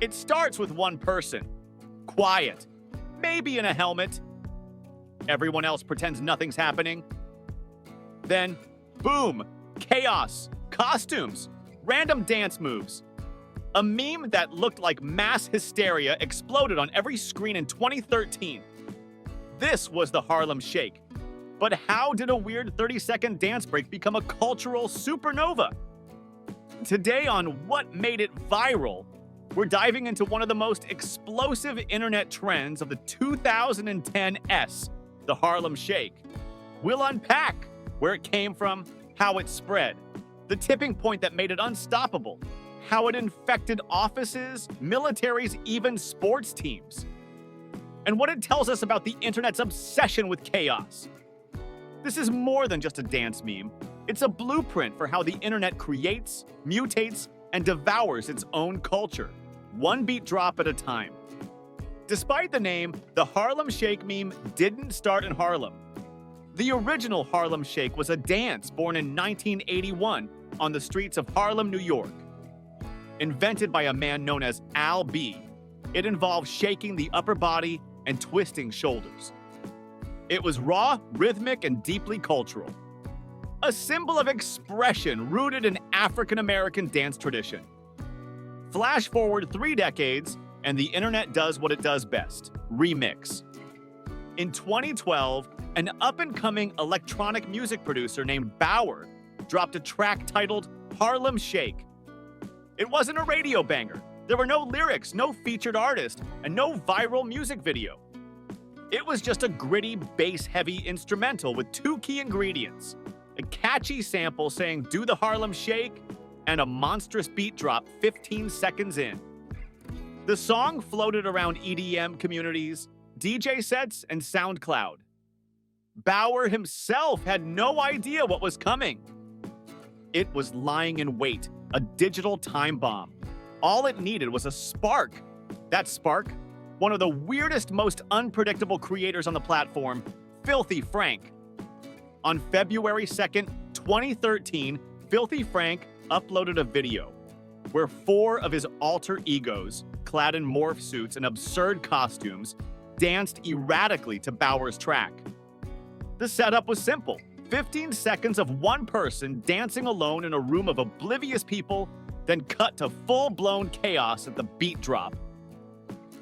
It starts with one person, quiet, maybe in a helmet. Everyone else pretends nothing's happening. Then, boom, chaos, costumes, random dance moves. A meme that looked like mass hysteria exploded on every screen in 2013. This was the Harlem Shake. But how did a weird 30-second dance break become a cultural supernova? Today on What Made It Viral, we're diving into one of the most explosive internet trends of the 2010s, the Harlem Shake. We'll unpack where it came from, how it spread, the tipping point that made it unstoppable, how it infected offices, militaries, even sports teams, and what it tells us about the internet's obsession with chaos. This is more than just a dance meme. It's a blueprint for how the internet creates, mutates, and devours its own culture, one beat drop at a time. Despite the name, the Harlem Shake meme didn't start in Harlem. The original Harlem Shake was a dance born in 1981 on the streets of Harlem, New York. Invented by a man known as Al B, it involved shaking the upper body and twisting shoulders. It was raw, rhythmic, and deeply cultural. A symbol of expression rooted in African-American dance tradition. Flash forward 3 decades, and the internet does what it does best: remix. In 2012, an up-and-coming electronic music producer named Bauer dropped a track titled Harlem Shake. It wasn't a radio banger. There were no lyrics, no featured artist, and no viral music video. It was just a gritty, bass-heavy instrumental with 2 key ingredients: a catchy sample saying "do the Harlem Shake" and a monstrous beat drop 15 seconds in. The song floated around EDM communities, DJ sets, and SoundCloud. Bauer himself had no idea what was coming. It was lying in wait, a digital time bomb. All it needed was a spark. That spark, one of the weirdest, most unpredictable creators on the platform, Filthy Frank. On February 2nd, 2013, Filthy Frank uploaded a video where 4 of his alter egos, clad in morph suits and absurd costumes, danced erratically to Bauer's track. The setup was simple: 15 seconds of one person dancing alone in a room of oblivious people, then cut to full-blown chaos at the beat drop.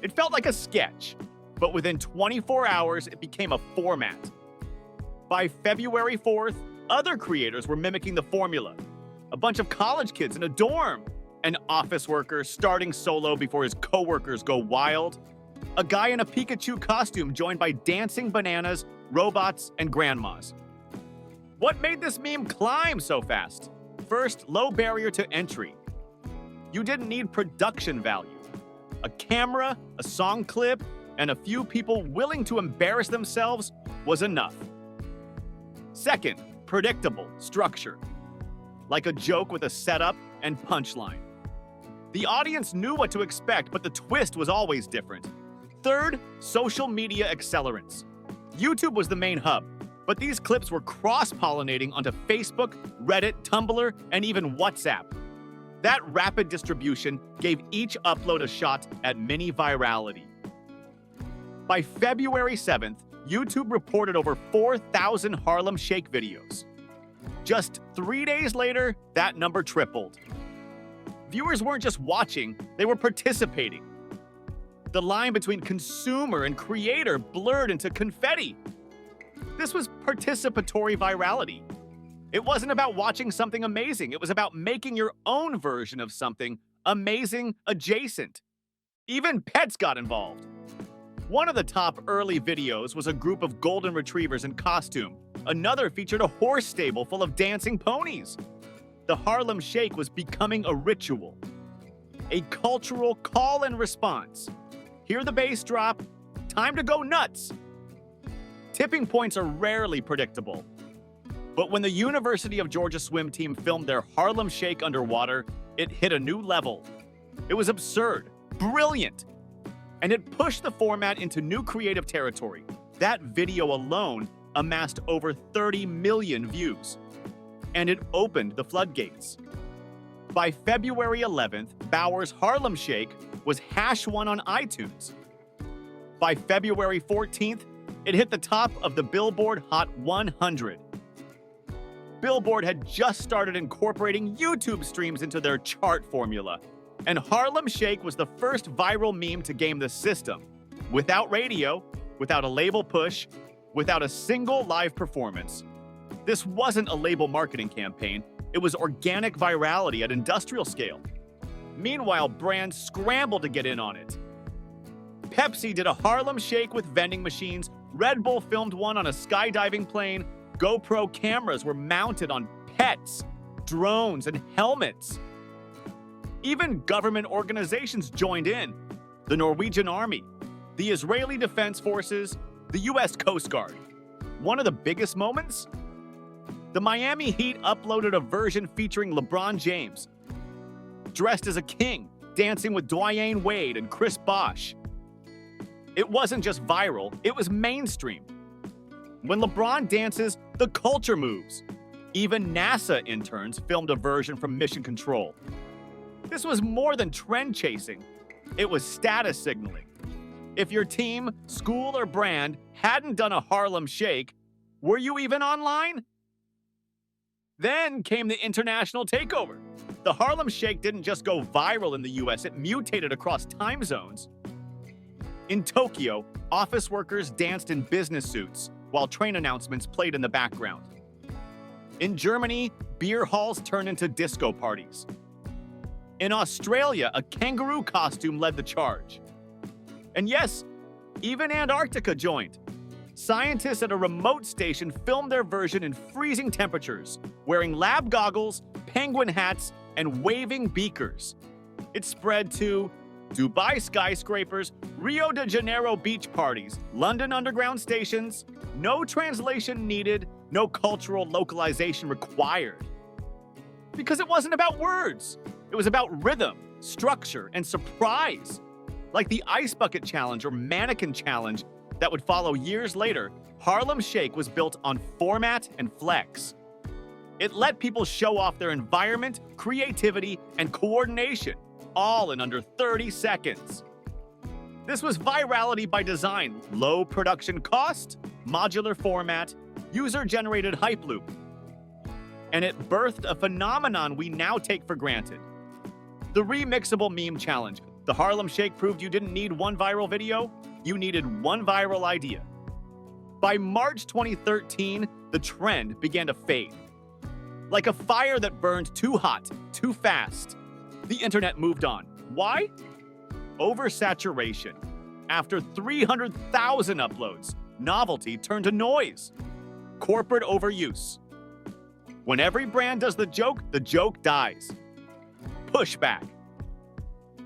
It felt like a sketch, but within 24 hours, it became a format. By February 4th, other creators were mimicking the formula. A bunch of college kids in a dorm, an office worker starting solo before his coworkers go wild, a guy in a Pikachu costume joined by dancing bananas, robots, and grandmas. What made this meme climb so fast? First, low barrier to entry. You didn't need production value. A camera, a song clip, and a few people willing to embarrass themselves was enough. Second, predictable structure. Like a joke with a setup and punchline. The audience knew what to expect, but the twist was always different. Third, social media accelerants. YouTube was the main hub, but these clips were cross-pollinating onto Facebook, Reddit, Tumblr, and even WhatsApp. That rapid distribution gave each upload a shot at mini virality. By February 7th, YouTube reported over 4,000 Harlem Shake videos. Just 3 days later, that number tripled. Viewers weren't just watching, they were participating. The line between consumer and creator blurred into confetti. This was participatory virality. It wasn't about watching something amazing. It was about making your own version of something amazing adjacent. Even pets got involved. One of the top early videos was a group of golden retrievers in costume. Another featured a horse stable full of dancing ponies. The Harlem Shake was becoming a ritual, a cultural call and response. Hear the bass drop, time to go nuts. Tipping points are rarely predictable. But when the University of Georgia swim team filmed their Harlem Shake underwater, it hit a new level. It was absurd, brilliant, and it pushed the format into new creative territory. That video alone amassed over 30 million views, and it opened the floodgates. By February 11th, Bauer's Harlem Shake was #1 on iTunes. By February 14th, it hit the top of the Billboard Hot 100. Billboard had just started incorporating YouTube streams into their chart formula, and Harlem Shake was the first viral meme to game the system, without radio, without a label push, without a single live performance. This wasn't a label marketing campaign, it was organic virality at industrial scale. Meanwhile, brands scrambled to get in on it. Pepsi did a Harlem Shake with vending machines, Red Bull filmed one on a skydiving plane, GoPro cameras were mounted on pets, drones, and helmets. Even government organizations joined in. The Norwegian Army, the Israeli Defense Forces, the US Coast Guard. One of the biggest moments? The Miami Heat uploaded a version featuring LeBron James, dressed as a king, dancing with Dwyane Wade and Chris Bosh. It wasn't just viral, it was mainstream. When LeBron dances, the culture moves. Even NASA interns filmed a version from Mission Control. This was more than trend chasing, it was status signaling. If your team, school, or brand hadn't done a Harlem Shake, were you even online? Then came the international takeover. The Harlem Shake didn't just go viral in the US, it mutated across time zones. In Tokyo, office workers danced in business suits while train announcements played in the background. In Germany, beer halls turned into disco parties. In Australia, a kangaroo costume led the charge. And yes, even Antarctica joined. Scientists at a remote station filmed their version in freezing temperatures, wearing lab goggles, penguin hats, and waving beakers. It spread to Dubai skyscrapers, Rio de Janeiro beach parties, London underground stations. No translation needed, no cultural localization required. Because it wasn't about words. It was about rhythm, structure, and surprise. Like the Ice Bucket Challenge or Mannequin Challenge that would follow years later, Harlem Shake was built on format and flex. It let people show off their environment, creativity, and coordination, all in under 30 seconds. This was virality by design: low production cost, modular format, user-generated hype loop. And it birthed a phenomenon we now take for granted. The remixable meme challenge. The Harlem Shake proved you didn't need one viral video, you needed one viral idea. By March 2013, the trend began to fade. Like a fire that burned too hot, too fast. The internet moved on. Why? Oversaturation. After 300,000 uploads, novelty turned to noise. Corporate overuse. When every brand does the joke dies. Pushback.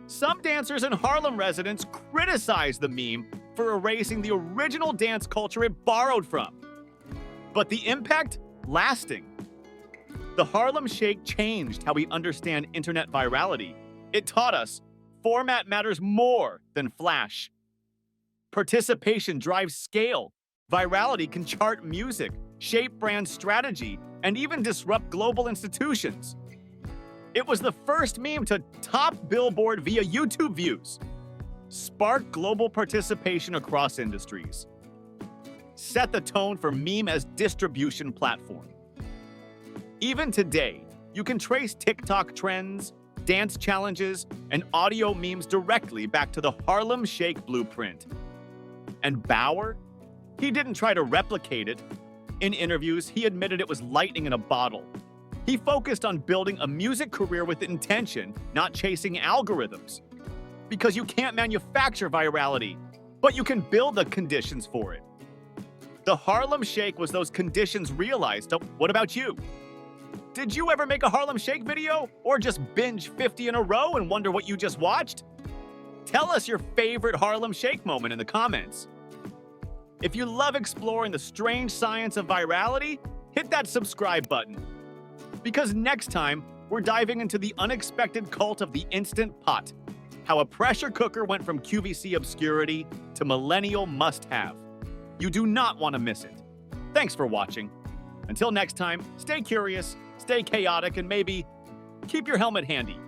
Some dancers and Harlem residents criticized the meme for erasing the original dance culture it borrowed from. But the impact? Lasting. The Harlem Shake changed how we understand internet virality. It taught us format matters more than flash. Participation drives scale. Virality can chart music, shape brand strategy, and even disrupt global institutions. It was the first meme to top Billboard via YouTube views. Spark global participation across industries. Set the tone for meme as distribution platform. Even today, you can trace TikTok trends, dance challenges, and audio memes directly back to the Harlem Shake blueprint. And Bauer? He didn't try to replicate it. In interviews, he admitted it was lightning in a bottle. He focused on building a music career with intention, not chasing algorithms. Because you can't manufacture virality, but you can build the conditions for it. The Harlem Shake was those conditions realized. What about you? Did you ever make a Harlem Shake video? Or just binge 50 in a row and wonder what you just watched? Tell us your favorite Harlem Shake moment in the comments. If you love exploring the strange science of virality, hit that subscribe button. Because next time, we're diving into the unexpected cult of the Instant Pot. How a pressure cooker went from QVC obscurity to millennial must-have. You do not want to miss it. Thanks for watching. Until next time, stay curious, stay chaotic, and maybe keep your helmet handy.